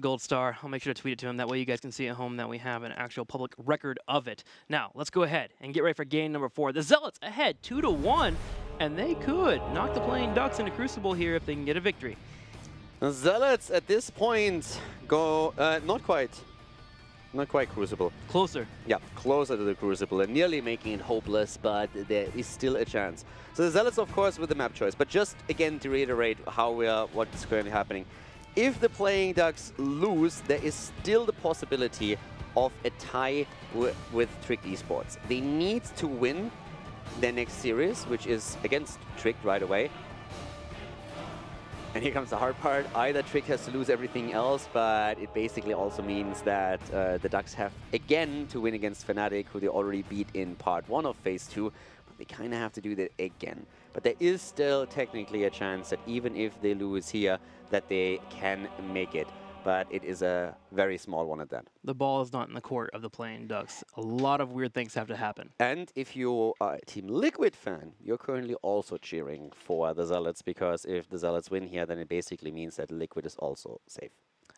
a gold star. I'll make sure to tweet it to him. That way you guys can see at home that we have an actual public record of it. Now, let's go ahead and get ready for game number 4. The Zealots ahead 2-1, and they could knock the Playing Ducks into Crucible here if they can get a victory. The Zealots at this point go not quite Crucible. Closer. Yeah, closer to the Crucible and nearly making it hopeless, but there is still a chance. So the Zealots, of course, with the map choice, but just again to reiterate what's currently happening. If the Playing Ducks lose, there is still the possibility of a tie with Tricked Esports. They need to win their next series, which is against Tricked right away. And here comes the hard part. Either Trick has to lose everything else, but it basically also means that the Ducks have again to win against Fnatic, who they already beat in part 1 of Phase 2. But they kind of have to do that again. But there is still technically a chance that even if they lose here, that they can make it. But it is a very small one at that. The ball is not in the court of the Playing Ducks. A lot of weird things have to happen. And if you are a Team Liquid fan, you're currently also cheering for the Zealots, because if the Zealots win here, then it basically means that Liquid is also safe.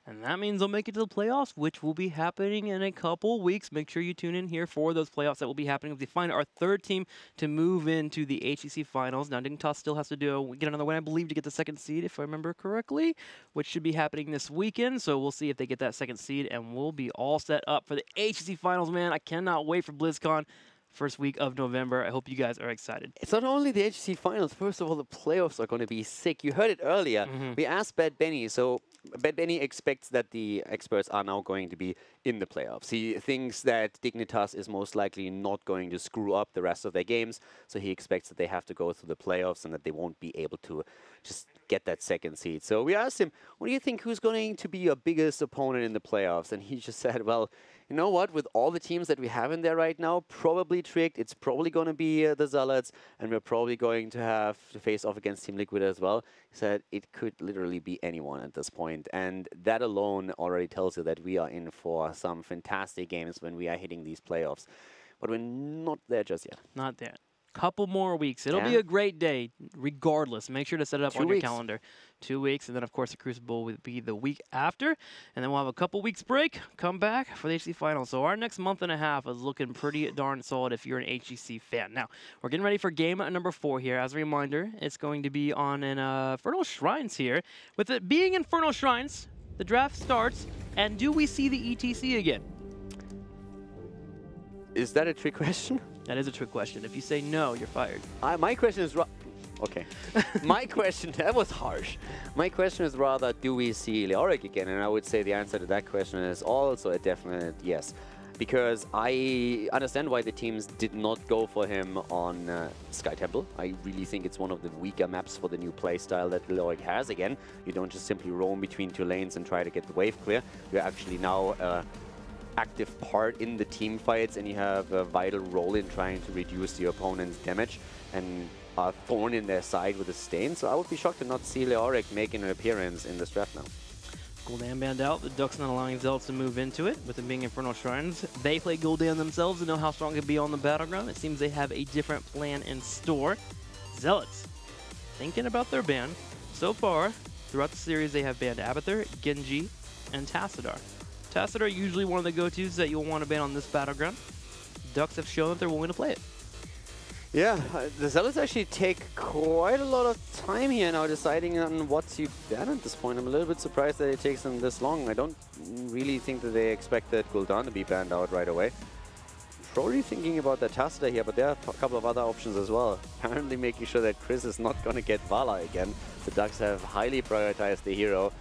And that means they'll make it to the playoffs, which will be happening in a couple weeks. Make sure you tune in here for those playoffs that will be happening. If they find our 3rd team to move into the HGC finals. Now, Dignitas still has to get another win, I believe, to get the 2nd seed, if I remember correctly, which should be happening this weekend. So we'll see if they get that 2nd seed, and we'll be all set up for the HGC finals, man. I cannot wait for BlizzCon. First week of November. I hope you guys are excited. It's not only the HGC finals. First of all, the playoffs are going to be sick. You heard it earlier. We asked Bad Benny. So Bad Benny expects that the experts are now going to be in the playoffs. He thinks that Dignitas is most likely not going to screw up the rest of their games. So he expects that they have to go through the playoffs and that they won't be able to just get that 2nd seed. So we asked him, what do you think, who's going to be your biggest opponent in the playoffs? And he just said, well, you know what, with all the teams that we have in there right now, probably Tricked, it's probably going to be the Zealots, and we're probably going to have to face off against Team Liquid as well. He said it could literally be anyone at this point, and that alone already tells you that we are in for some fantastic games when we are hitting these playoffs. But we're not there just yet. Not there. Couple more weeks. It'll be a great day, regardless. Make sure to set it up on your calendar. 2 weeks, and then, of course, the Crucible will be the week after. And then we'll have a couple weeks break, come back for the HGC Finals. So our next month and a half is looking pretty darn solid if you're an HGC fan. Now, we're getting ready for game number 4 here. As a reminder, it's going to be on an Infernal Shrines here. With it being Infernal Shrines, the draft starts, and do we see the ETC again? Is that a trick question? That is a trick question. If you say no, you're fired. My question is... Okay. My question... That was harsh. My question is rather, do we see Leoric again? And I would say the answer to that question is also a definite yes. Because I understand why the teams did not go for him on Sky Temple. I really think it's one of the weaker maps for the new playstyle that Leoric has. Again, you don't just simply roam between 2 lanes and try to get the wave clear. You're actually now... active part in the team fights, and you have a vital role in trying to reduce your opponent's damage and a thorn in their side with a stain. So I would be shocked to not see Leoric making an appearance in this draft now. Gul'dan banned out. The Ducks not allowing Zealots to move into it, with them being Infernal Shrines. They play Gul'dan themselves and know how strong it can be on the battleground. It seems they have a different plan in store. Zealots, thinking about their ban. So far, throughout the series, they have banned Abathur, Genji, and Tassadar. Tassadar usually one of the go-tos that you'll want to ban on this battleground. Ducks have shown that they're willing to play it. Yeah, the Zealots actually take quite a lot of time here now deciding on what to ban at this point. I'm a little bit surprised that it takes them this long. I don't really think that they expected Gul'dan to be banned out right away. Probably thinking about the Tassadar here, but there are a couple of other options as well. Apparently making sure that Chris is not going to get Vala again. The Ducks have highly prioritized the hero.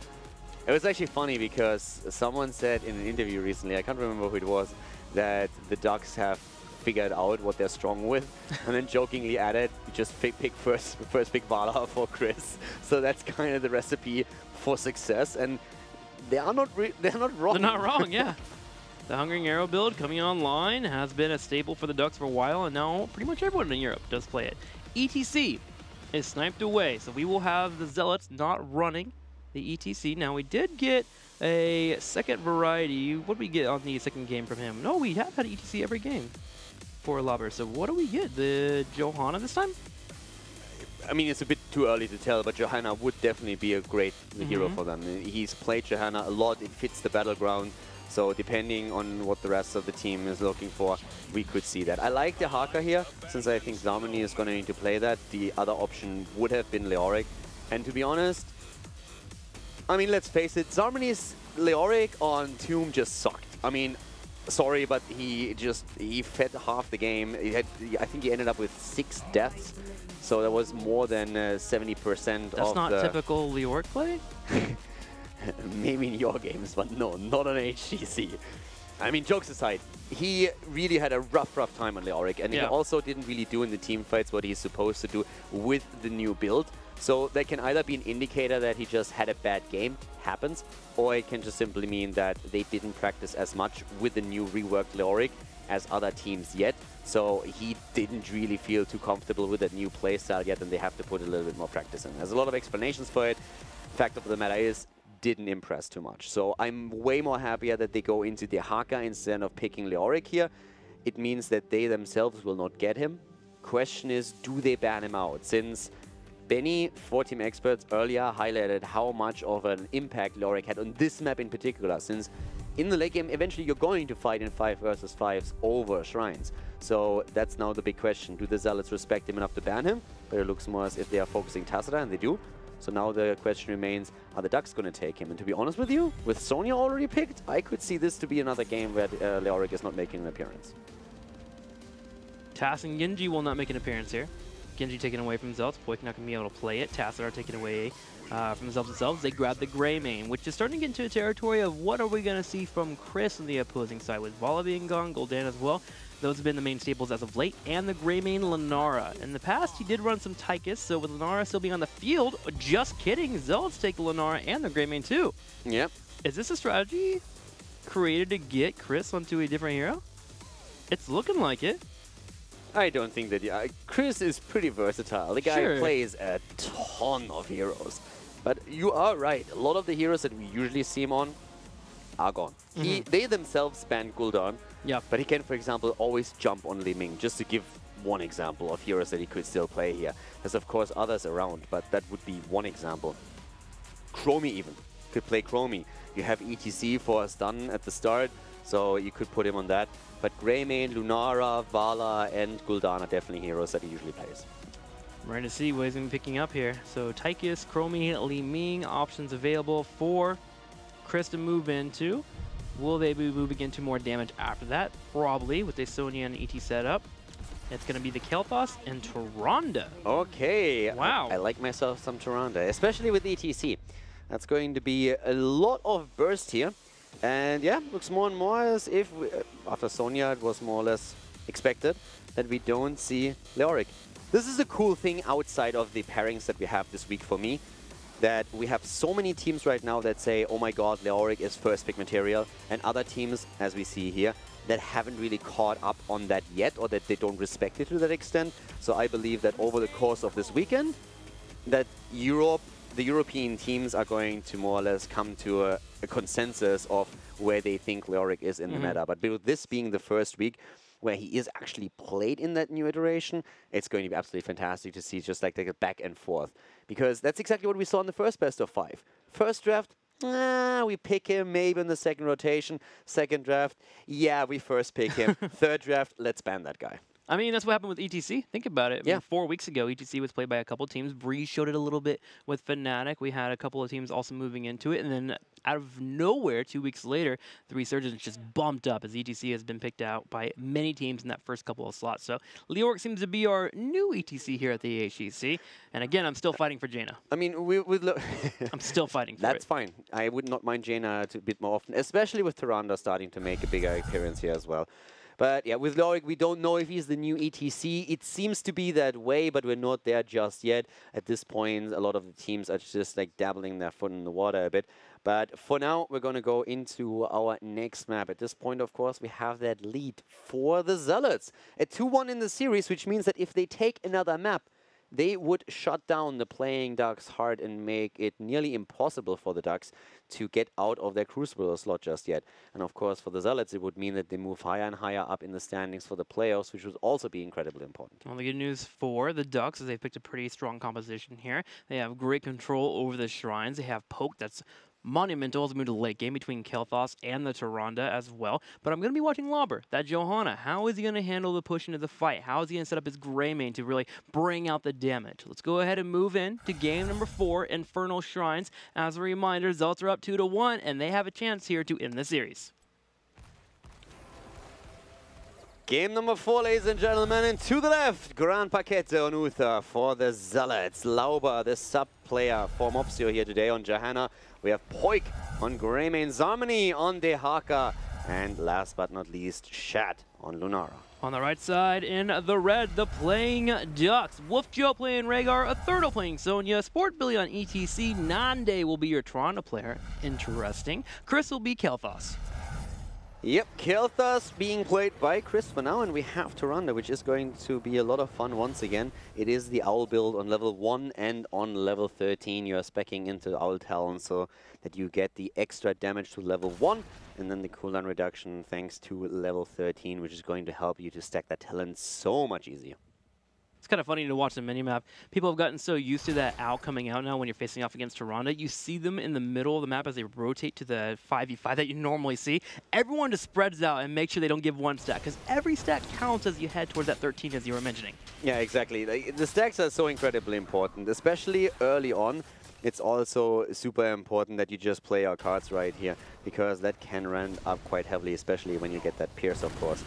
It was actually funny because someone said in an interview recently, I can't remember who it was, that the Ducks have figured out what they're strong with, and then jokingly added, just pick first pick Vala for Chris. So that's kind of the recipe for success, and they're not wrong. They're not wrong, yeah. The Hungering Arrow build coming online has been a staple for the Ducks for a while, and now pretty much everyone in Europe does play it. ETC is sniped away, so we will have the Zealots not running the ETC. Now, we did get a second variety. What did we get on the second game from him? No, we have had ETC every game for Lobber. So what do we get? The Johanna this time? I mean, it's a bit too early to tell, but Johanna would definitely be a great hero for them. He's played Johanna a lot. It fits the battleground. So depending on what the rest of the team is looking for, we could see that. I like the Haka here, since I think Zarmony is going to need to play that. The other option would have been Leoric. And to be honest, I mean, let's face it, Zarmony's Leoric on Tomb just sucked. I mean, sorry, but he fed half the game. I think he ended up with 6 deaths. So that was more than 70% of That's not typical Leoric play? Maybe in your games, but no, not on HGC. I mean, jokes aside, he really had a rough time on Leoric, and he also didn't really do in the team fights what he's supposed to do with the new build. So that can either be an indicator that he just had a bad game, happens, or it can just simply mean that they didn't practice as much with the new reworked Leoric as other teams yet. So he didn't really feel too comfortable with that new playstyle yet, and they have to put a little bit more practice in. There's a lot of explanations for it. Fact of the matter is, didn't impress too much. So I'm way more happier that they go into the Haka instead of picking Leoric here. It means that they themselves will not get him. Question is, do they ban him out? Since Benny, 4-team experts, earlier highlighted how much of an impact Leoric had on this map in particular, since in the late game, eventually you're going to fight in 5 versus 5s over shrines. So that's now the big question. Do the Zealots respect him enough to ban him? But it looks more as if they are focusing Tacita, and they do. So now the question remains, are the Ducks going to take him? And to be honest with you, with Sonya already picked, I could see this to be another game where Leoric is not making an appearance. Tass and Genji will not make an appearance here. Genji taken away from Zealots. Poik not going to be able to play it. Tacit are taken away from the Zealots themselves. They grab the Grey main, which is starting to get into a territory of what are we going to see from Chris on the opposing side, with Vala being gone, Gul'dan as well. Those have been the main staples as of late, and the Grey main Lunara. In the past, he did run some Tychus, so with Lunara still being on the field, just kidding, Zealots take Lunara and the Grey main too. Yep. Is this a strategy created to get Chris onto a different hero? It's looking like it. I don't think that... Chris is pretty versatile. The guy plays a ton of heroes. But you are right. A lot of the heroes that we usually see him on are gone. They themselves ban Gul'dan. Yeah. But he can, for example, always jump on Li Ming, just to give one example of heroes that he could still play here. There's, of course, others around, but that would be one example. Chromie even could play Chromie. You have ETC for a stun at the start, so you could put him on that. But Greymane, Lunara, Vala, and Gul'dan are definitely heroes that he usually plays. We're going to see what he's going to be picking up here. So Tychus, Chromie, Li Ming, options available for Chris to move into. Will they be moving into more damage after that? Probably, with a Sonya and ET setup. It's going to be the Kel'Thas and Tyrande. Okay. Wow. I like myself some Tyrande, especially with ETC. That's going to be a lot of burst here. And yeah, looks more and more as if, after Sonya, it was more or less expected that we don't see Leoric. This is a cool thing outside of the pairings that we have this week for me, that we have so many teams right now that say, oh my god, Leoric is first pick material, and other teams, as we see here, that haven't really caught up on that yet, or that they don't respect it to that extent. So I believe that over the course of this weekend, that the European teams are going to more or less come to a consensus of where they think Leoric is in the meta. But with this being the first week where he is actually played in that new iteration, it's going to be absolutely fantastic to see just like a back and forth. Because that's exactly what we saw in the first best of 5. First draft, we pick him maybe in the second rotation. Second draft, yeah, we first pick him. Third draft, let's ban that guy. I mean, that's what happened with ETC. Think about it. Yeah. I mean, 4 weeks ago, ETC was played by a couple teams. Breeze showed it a little bit with Fnatic. We had a couple of teams also moving into it. And then out of nowhere, 2 weeks later, the resurgence just bumped up as ETC has been picked out by many teams in that first couple of slots. So Leoric seems to be our new ETC here at the HGC. And again, I'm still fighting for Jaina. I mean, I'm still fighting for it. That's fine. I would not mind Jaina a bit more often, especially with Tyrande starting to make a bigger appearance here as well. But yeah, with Leoric, we don't know if he's the new ETC. It seems to be that way, but we're not there just yet. At this point, a lot of the teams are just like dabbling their foot in the water a bit. But for now, we're going to go into our next map. At this point, of course, we have that lead for the Zealots. A 2-1 in the series, which means that if they take another map, they would shut down the Playing Ducks hard and make it nearly impossible for the Ducks to get out of their Crucible slot just yet. And of course, for the Zealots, it would mean that they move higher and higher up in the standings for the playoffs, which would also be incredibly important. Well, the good news for the Ducks is they picked a pretty strong composition here. They have great control over the shrines. They have Poke that's monumental as we move to the late game between Kael'thas and the Tyrande as well. But I'm going to be watching Lauber, that Johanna. How is he going to handle the push into the fight? How is he going to set up his Greymane to really bring out the damage? Let's go ahead and move in to game number 4, Infernal Shrines. As a reminder, Zealots are up 2-1, and they have a chance here to end the series. Game number 4, ladies and gentlemen, and to the left, Grand Paquete on Uther for the Zealots. Lauber, the sub-player for Mopsio here today on Johanna. We have Poik on Greymane, Zarmany on Dehaka, and last but not least, Shat on Lunara. On the right side, in the red, the Playing Ducks. Wolf Joe playing Rhaegar, Atherto playing Sonya, Sport Billy on ETC, Nande will be your Tyrande player. Interesting. Chris will be Kael'thas. Yep, Kael'thas being played by Chris for now, and we have Tyrande, which is going to be a lot of fun once again. It is the Owl build on level 1 and on level 13. You are speccing into Owl Talon so that you get the extra damage to level 1, and then the cooldown reduction thanks to level 13, which is going to help you to stack that talent so much easier. It's kind of funny to watch the minimap. People have gotten so used to that owl coming out now when you're facing off against Tyrande. You see them in the middle of the map as they rotate to the 5v5 that you normally see. Everyone just spreads out and makes sure they don't give one stack, because every stack counts as you head towards that 13 as you were mentioning. Yeah, exactly. The stacks are so incredibly important, especially early on. It's also super important that you just play your cards right here, because that can run up quite heavily, especially when you get that Pierce, of course.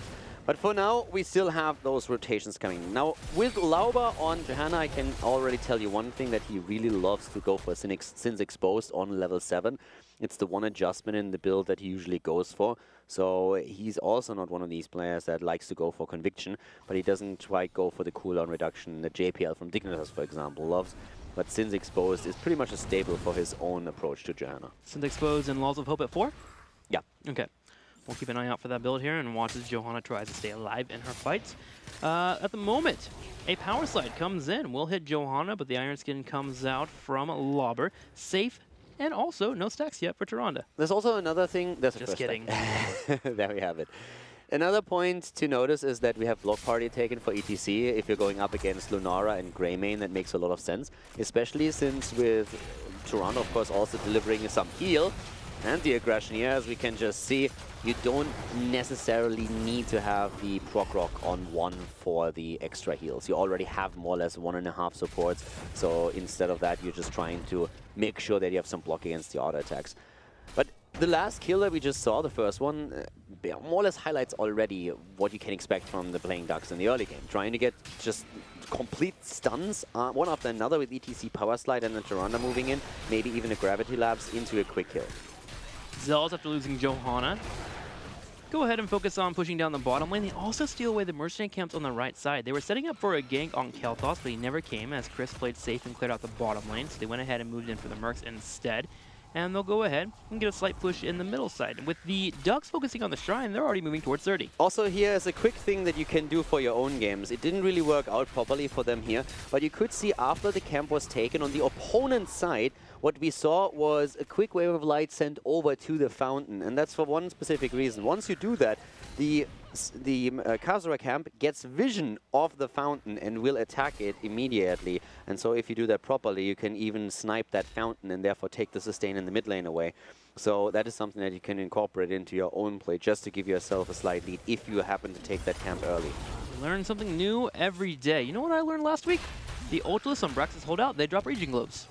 But for now, we still have those rotations coming. Now, with Lauber on Johanna, I can already tell you one thing, that he really loves to go for Sins Exposed on level 7. It's the one adjustment in the build that he usually goes for. So he's also not one of these players that likes to go for Conviction, but he doesn't quite go for the cooldown reduction that JPL from Dignitas, for example, loves. But Sins Exposed is pretty much a staple for his own approach to Johanna. Sins Exposed and Laws of Hope at 4? Yeah. Okay. We'll keep an eye out for that build here and watch as Johanna tries to stay alive in her fights. At the moment, a Power Slide comes in. We'll hit Johanna, but the Iron Skin comes out from Lauber. Safe, and also no stacks yet for Tyrande. There's also another thing. Just kidding. There we have it. Another point to notice is that we have Block Party taken for ETC. If you're going up against Lunara and Greymane, that makes a lot of sense. Especially since with Tyrande, of course, also delivering some heal and the aggression here, as we can just see. You don't necessarily need to have the proc rock on 1 for the extra heals. You already have more or less 1.5 supports. So instead of that, you're just trying to make sure that you have some block against the auto attacks. But the last kill that we just saw, the first one, more or less highlights already what you can expect from the Playing Ducks in the early game. Trying to get just complete stuns, one after another with ETC Power Slide and then Tyrande moving in, maybe even a Gravity Lapse into a quick kill. Zealots, after losing Johanna, go ahead and focus on pushing down the bottom lane. They also steal away the mercenary camps on the right side. They were setting up for a gank on Kael'thas, but he never came as Chris played safe and cleared out the bottom lane. So they went ahead and moved in for the mercs instead. And they'll go ahead and get a slight push in the middle side. With the Ducks focusing on the Shrine, they're already moving towards 30. Also, here's a quick thing that you can do for your own games. It didn't really work out properly for them here, but you could see after the camp was taken on the opponent's side, what we saw was a quick wave of light sent over to the fountain, and that's for one specific reason. Once you do that, the Khazra camp gets vision of the fountain and will attack it immediately. And so if you do that properly, you can even snipe that fountain and therefore take the sustain in the mid lane away. So that is something that you can incorporate into your own play just to give yourself a slight lead if you happen to take that camp early. Learn something new every day. You know what I learned last week? The Ultalisk on Brax's Holdout, they drop Raging Globes.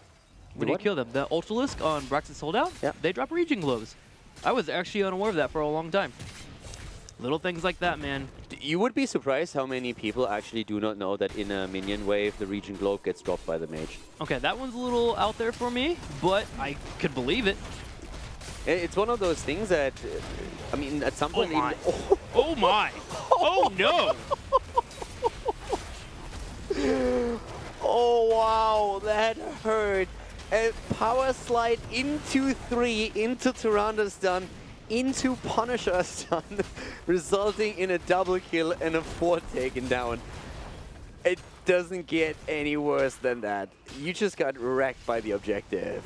When you kill them, the Ultalisk on Brax's Holdout, they drop Raging Globes. I was actually unaware of that for a long time. Little things like that, man. You would be surprised how many people actually do not know that in a minion wave, the Raging Globe gets dropped by the mage. Okay, that one's a little out there for me, but I could believe it. It's one of those things that, I mean, at some point... Oh my! Oh my! Oh no! Oh wow, that hurt. A power slide into 3, into Tyrande's stun, into Punisher's stun, resulting in a double kill and a 4 taken down. doesn't get any worse than that. You just got wrecked by the objective.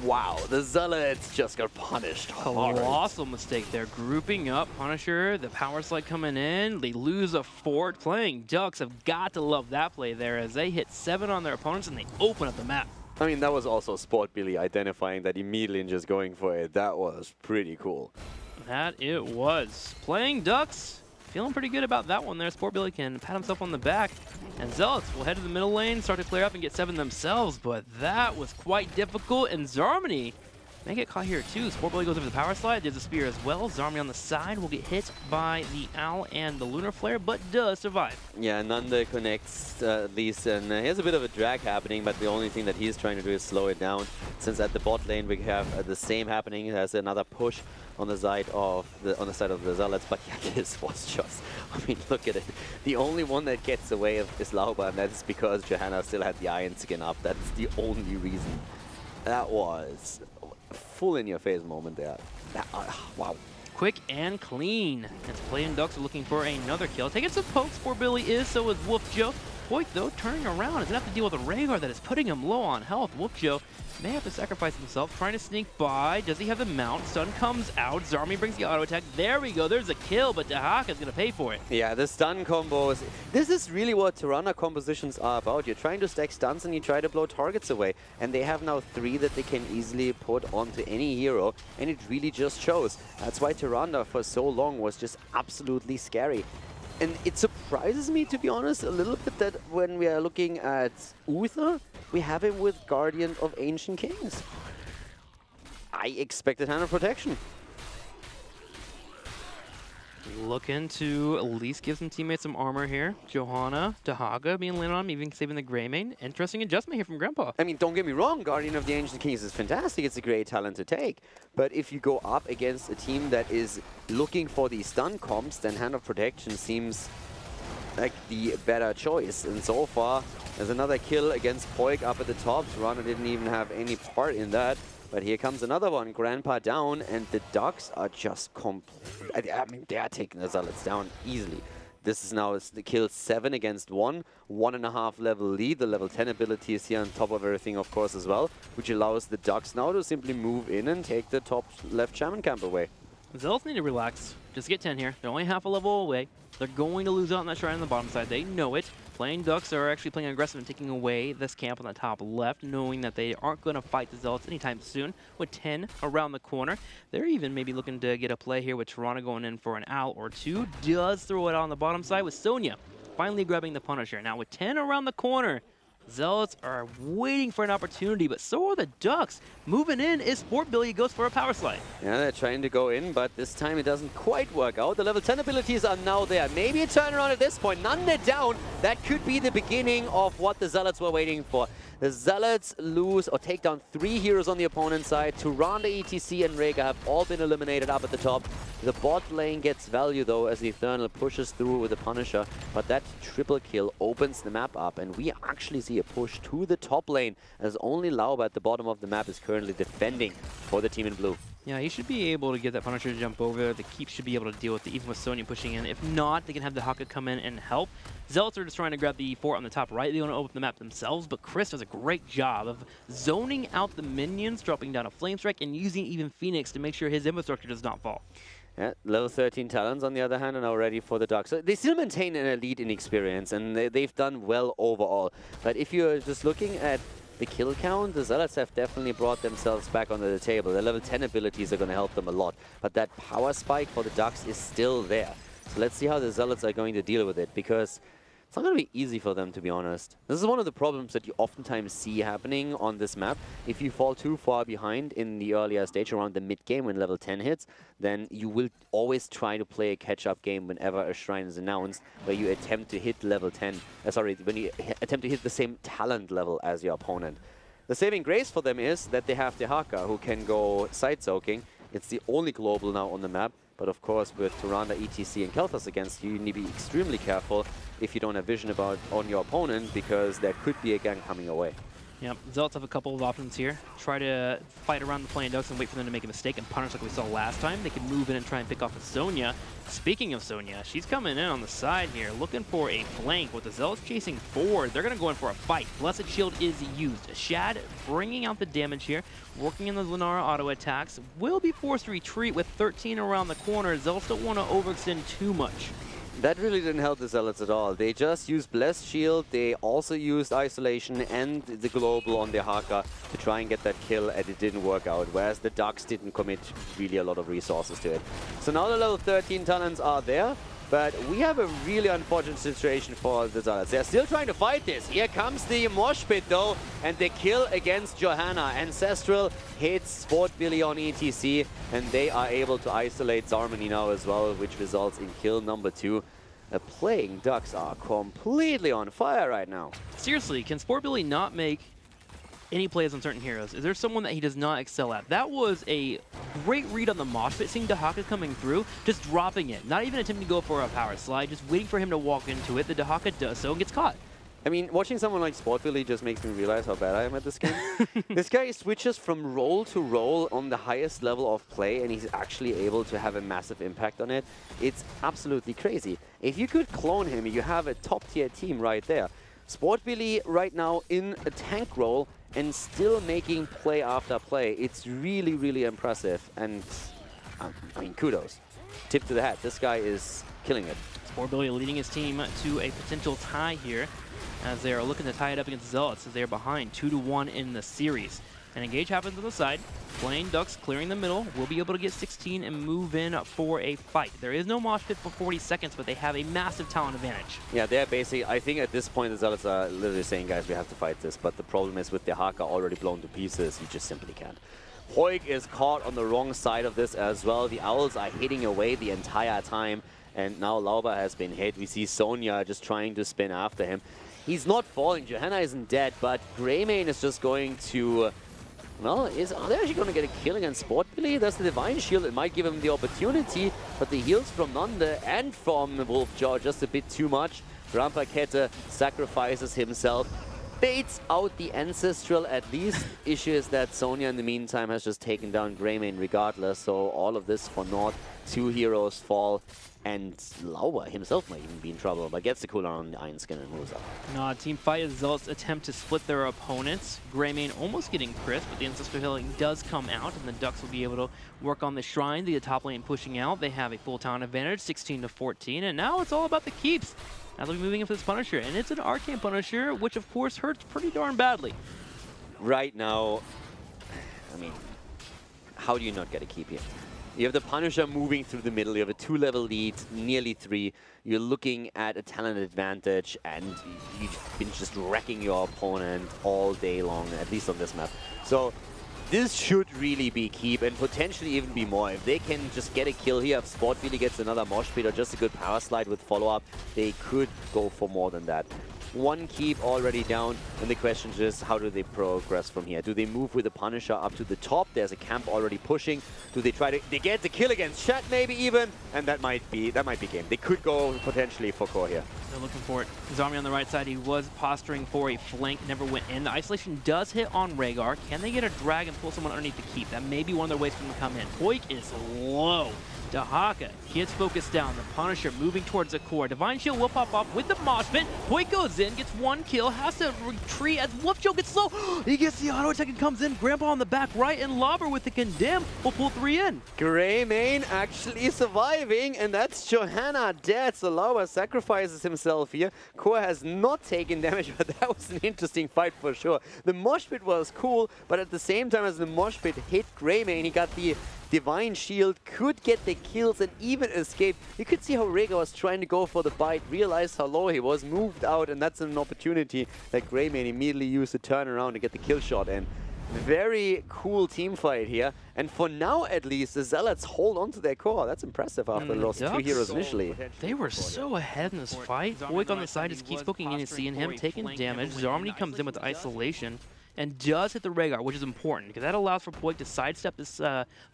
Wow, the Zealots just got punished hard. Colossal mistake there. Grouping up Punisher, the power slide coming in. They lose a fort. Playing Ducks have got to love that play there as they hit 7 on their opponents and they open up the map. I mean, that was also Sport Billy identifying that immediately and just going for it. That was pretty cool. That it was. Playing Ducks, feeling pretty good about that one there. Sport Billy can pat himself on the back. And Zealots will head to the middle lane, start to clear up and get 7 themselves, but that was quite difficult, and Zarmany may get caught here too. Sport Billy goes over the power slide, does a spear as well. Zarmany on the side will get hit by the Owl and the Lunar Flare, but does survive. Yeah, Nanda connects these, and he has a bit of a drag happening, but the only thing that he's trying to do is slow it down, since at the bot lane we have the same happening. There's another push on the side of the Zealots, but yeah, this was just, I mean, look at it. The only one that gets away is Lauba, and that's because Johanna still had the Iron Skin up. That's the only reason. That was full in your face moment there. Wow. Quick and clean. As Playing Ducks are looking for another kill. Taking some pokes, Sport Billy is, so is Wolf Joe. Voigt, though, turning around, is going to have to deal with a Rhaegar that is putting him low on health. Wolf Joe may have to sacrifice himself, trying to sneak by. Does he have the mount? Stun comes out. Zarmi brings the auto attack. There we go. There's a kill, but Dahaka is going to pay for it. Yeah, the stun combos. This is really what Tirana compositions are about. You're trying to stack stuns and you try to blow targets away. And they have now 3 that they can easily put onto any hero, and it really just shows. That's why Tirana for so long was just absolutely scary. And it surprises me, to be honest, a little bit that when we are looking at Uther, we have him with Guardian of Ancient Kings. I expected Hand of Protection. Looking to at least give some teammates some armor here. Johanna, Dahaka being landed on, even saving the Greymane. Interesting adjustment here from Grandpa. I mean, don't get me wrong, Guardian of the Ancient Kings is fantastic. It's a great talent to take. But if you go up against a team that is looking for these stun comps, then Hand of Protection seems like the better choice. And so far, there's another kill against Poik up at the top. Tirana didn't even have any part in that. But here comes another one, Grandpa down, and the Ducks are just I mean, they are taking the Zealots down easily. This is now the kill 7 against 1, 1.5 level lead. The level 10 ability is here on top of everything, of course, as well, which allows the Ducks now to simply move in and take the top left Shaman camp away. Zealots need to relax. Just get 10 here. They're only half a level away. They're going to lose out on that shrine on the bottom side. They know it. Playing Ducks are actually playing aggressive and taking away this camp on the top left, knowing that they aren't going to fight the Zealots anytime soon with 10 around the corner. They're even maybe looking to get a play here with Tirana going in for an owl or 2. Does throw it out on the bottom side with Sonya finally grabbing the Punisher. Now with 10 around the corner, Zealots are waiting for an opportunity, but so are the Ducks. Moving in is Sport Billy, goes for a power slide. Yeah, they're trying to go in, but this time it doesn't quite work out. The level 10 abilities are now there. Maybe a turnaround at this point. Nanda down. That could be the beginning of what the Zealots were waiting for. The Zealots lose or take down 3 heroes on the opponent's side. Tirana, ETC, and Rhaegar have all been eliminated up at the top. The bot lane gets value, though, as the Infernal pushes through with the Punisher. But that triple kill opens the map up, and we actually see a push to the top lane, as only Lauba at the bottom of the map is currently defending for the team in blue. Yeah, he should be able to get that Punisher to jump over there. The Keep should be able to deal with it, even with Sonya pushing in. If not, they can have the Haka come in and help. Zealots are just trying to grab the fort on the top right. They want to open the map themselves, but Chris does a great job of zoning out the minions, dropping down a Flame Strike, and using even Phoenix to make sure his infrastructure does not fall. Yeah, level 13 Talons, on the other hand, are now ready for the Ducks. So they still maintain an elite in experience, and they've done well overall. But if you're just looking at the kill count, the Zealots have definitely brought themselves back onto the table. The level 10 abilities are going to help them a lot. But that power spike for the Ducks is still there. So let's see how the Zealots are going to deal with it, because it's not going to be easy for them, to be honest. This is one of the problems that you oftentimes see happening on this map. If you fall too far behind in the earlier stage, around the mid-game when level 10 hits, then you will always try to play a catch-up game whenever a shrine is announced, where you attempt to hit level 10. When you attempt to hit the same talent level as your opponent. The saving grace for them is that they have the Haka, who can go side-soaking. It's the only global now on the map. But of course, with Tirana, ETC, and Kel'Thas against you, you need to be extremely careful if you don't have vision on your opponent, because there could be a gang coming away. Yep, Zealots have a couple of options here. Try to fight around the Playing Ducks and wait for them to make a mistake and punish like we saw last time. They can move in and try and pick off of Sonya. Speaking of Sonya, she's coming in on the side here, looking for a flank. With the Zealots chasing forward, they're going to go in for a fight. Blessed Shield is used. Shad bringing out the damage here, working in the Lunara auto attacks. Will be forced to retreat with 13 around the corner. Zealots don't want to overextend too much. That really didn't help the Zealots at all. They just used Blessed Shield, they also used Isolation and the Global on the Haka to try and get that kill, and it didn't work out, whereas the Ducks didn't commit really a lot of resources to it. So now the level 13 talents are there, but we have a really unfortunate situation for the Zealots. They're still trying to fight this. Here comes the mosh pit though, and the kill against Johanna. Ancestral hits Sport Billy on ETC, and they are able to isolate Zarmony now as well, which results in kill number 2. The Playing Ducks are completely on fire right now. Seriously, can Sport Billy not make any plays on certain heroes? Is there someone that he does not excel at? That was a great read on the mosh pit, seeing Dahaka coming through, just dropping it. Not even attempting to go for a power slide, just waiting for him to walk into it. The Dahaka does so and gets caught. I mean, watching someone like Sport Billy just makes me realize how bad I am at this game. This guy switches from role to role on the highest level of play, and he's actually able to have a massive impact on it. It's absolutely crazy. If you could clone him, you have a top-tier team right there. Sport Billy right now in a tank role and still making play after play. It's really, really impressive, and I mean, kudos. Tip to the hat. This guy is killing it. Sport Billy leading his team to a potential tie here, as they are looking to tie it up against Zealots, as they are behind 2-1 in the series. An engage happens on the side. Playing Ducks clearing the middle. Will be able to get 16 and move in for a fight. There is no mosh pit for 40 seconds, but they have a massive talent advantage. Yeah, they're basically, I think at this point the Zealots are literally saying, guys, we have to fight this. But the problem is with the Haka already blown to pieces, you just simply can't. Hoik is caught on the wrong side of this as well. The Owls are hitting away the entire time. And now Lauba has been hit. We see Sonya just trying to spin after him. He's not falling. Johanna isn't dead, but Greymane is just going to... Well, are they actually going to get a kill against Sport Billy? That's the Divine Shield. It might give him the opportunity, but the heals from Nande and from Wolfjaw just a bit too much. Rampakette sacrifices himself, baits out the Ancestral at least. Issue is that Sonya in the meantime has just taken down Greymane regardless, so all of this for naught. 2 heroes fall, and Lauba himself might even be in trouble, but gets the cooldown on the Iron Skin and moves up. No, team fight as Zealots attempt to split their opponents. Greymane almost getting crisp, but the Ancestral healing does come out, and the Ducks will be able to work on the Shrine. The top lane pushing out. They have a full talent advantage, 16-14, and now it's all about the keeps. Now they'll be moving into this Punisher, and it's an Arcane Punisher, which of course hurts pretty darn badly. Right now, I mean, how do you not get a keep here? You have the Punisher moving through the middle, you have a 2-level lead, nearly 3. You're looking at a talent advantage, and you've been just wrecking your opponent all day long, at least on this map. So this should really be keep, and potentially even be more. If they can just get a kill here, if Sport really gets another mosh pit or just a good power slide with follow-up, they could go for more than that. 1 keep already down, and the question is, how do they progress from here? Do they move with the Punisher up to the top? There's a camp already pushing. Do they try to they get the kill against Shat maybe even? And that might be game. They could go potentially for core here. They're looking for it. Zarmi on the right side, he was posturing for a flank, never went in. The isolation does hit on Rhaegar. Can they get a drag and pull someone underneath the keep? That may be one of their ways for them to come in. Hoik is low. Dahaka gets focused down. The Punisher moving towards the core. Divine Shield will pop off with the mosh pit. Hoik goes in, gets 1 kill, has to retreat as Wolfjaw gets slow. He gets the auto attack and comes in. Grandpa on the back right, and Lobber with the condemn will pull 3 in. Greymane actually surviving, and that's Johanna dead. So Lauba sacrifices himself here. Core has not taken damage, but that was an interesting fight for sure. The mosh pit was cool, but at the same time as the mosh pit hit Greymane, he got the Divine Shield, could get the kills and even escape. You could see how Rhaegar was trying to go for the bite, realized how low he was, moved out, and that's an opportunity that Greymane immediately used to turn around and get the kill shot in. Very cool team fight here, and for now at least the Zealots hold on to their core. That's impressive after they lost 2 heroes initially. They were so ahead in this fight. Hoik on the side just keeps poking in and seeing him, taking damage. Zarmony comes in with isolation. and does hit the Rhaegar, which is important because that allows for Poik to sidestep this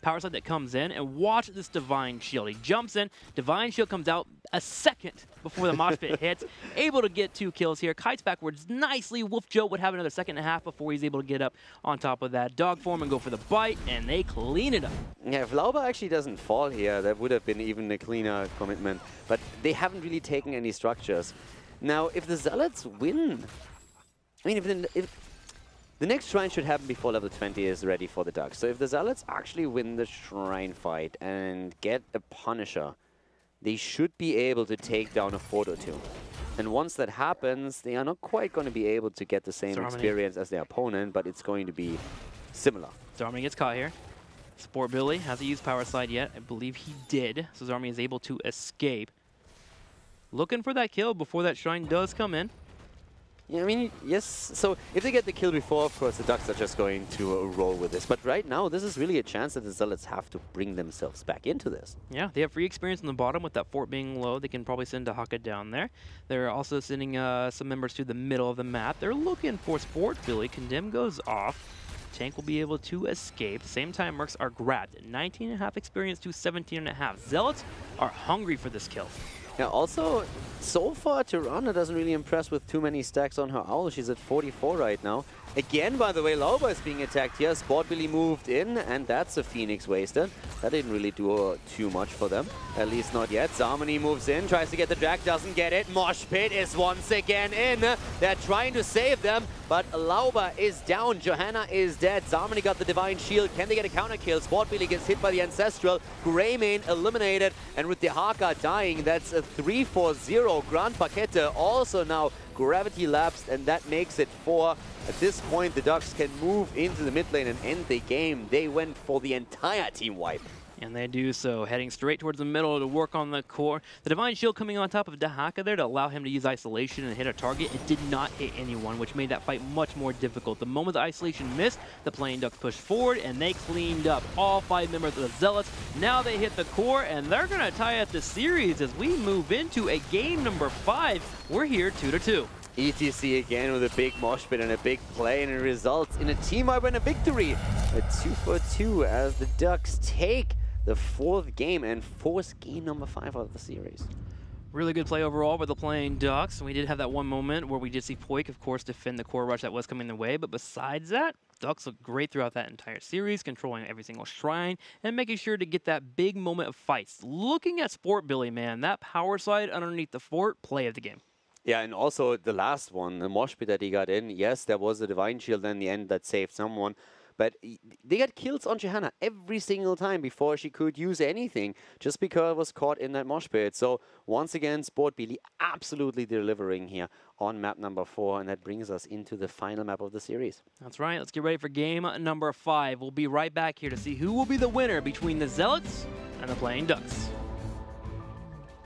power slide that comes in, and watch this Divine Shield. He jumps in, Divine Shield comes out a second before the mosh pit hits, able to get 2 kills here, kites backwards nicely. Wolf Joe would have another second and a half before he's able to get up on top of that dog form and go for the bite, and they clean it up. Yeah, if Lauba actually doesn't fall here, that would have been even a cleaner commitment, but they haven't really taken any structures. Now, if the Zealots win, I mean, if the next shrine should happen before level 20 is ready for the Ducks. So if the Zealots actually win the shrine fight and get a Punisher, they should be able to take down a fort or 2. And once that happens, they are not quite going to be able to get the same experience as their opponent, but it's going to be similar. Zarmany gets caught here. Sport Billy hasn't used Power Slide yet. I believe he did. So Zarmany is able to escape. Looking for that kill before that shrine does come in. Yeah, I mean, yes. So if they get the kill before, of course, the Ducks are just going to roll with this. But right now, this is really a chance that the Zealots have to bring themselves back into this. Yeah, they have free experience on the bottom with that fort being low. They can probably send Dahaka down there. They're also sending some members to the middle of the map. They're looking for Sport Billy. Condemn goes off. Tank will be able to escape. Same time, Mercs are grabbed. 19.5 experience to 17.5. Zealots are hungry for this kill. Yeah, also, so far, Tirana doesn't really impress with too many stacks on her Owl. She's at 44 right now. Again, by the way, Lauba is being attacked here. Sport Billy moved in, and that's a Phoenix wasted. That didn't really do too much for them. At least not yet. Zarmany moves in, tries to get the drag, doesn't get it. Mosh Pit is once again in. They're trying to save them, but Lauba is down. Johanna is dead. Zarmany got the Divine Shield. Can they get a counter kill? Sport Billy gets hit by the Ancestral. Greymane eliminated, and with the Haka dying, that's a 3-4-0. Grand Paquete also now gravity lapsed, and that makes it 4. At this point, the Ducks can move into the mid lane and end the game. They went for the entire team wipe. And they do so, heading straight towards the middle to work on the core. The Divine Shield coming on top of Dahaka there to allow him to use Isolation and hit a target. It did not hit anyone, which made that fight much more difficult. The moment the Isolation missed, the Playing Ducks pushed forward, and they cleaned up all 5 members of the Zealots. Now they hit the core, and they're going to tie up the series as we move into a game number 5. We're here 2-2. ETC again with a big mosh pit and a big play, and it results in a team wipe and a victory. A 2-2 as the Ducks take the 4th game and force game number 5 out of the series. Really good play overall by the Playing Ducks. We did have that one moment where we did see Poik, of course, defend the core rush that was coming their way. But besides that, Ducks looked great throughout that entire series, controlling every single shrine and making sure to get that big moment of fights. Looking at Sport Billy, man, that power slide underneath the fort, play of the game. Yeah, and also the last one, the mosh pit that he got in. Yes, there was a Divine Shield in the end that saved someone. But they got kills on Johanna every single time before she could use anything, just because it was caught in that mosh pit. So once again, Sport Billy absolutely delivering here on map number 4, and that brings us into the final map of the series. That's right. Let's get ready for game number 5. We'll be right back here to see who will be the winner between the Zealots and the Playing Ducks.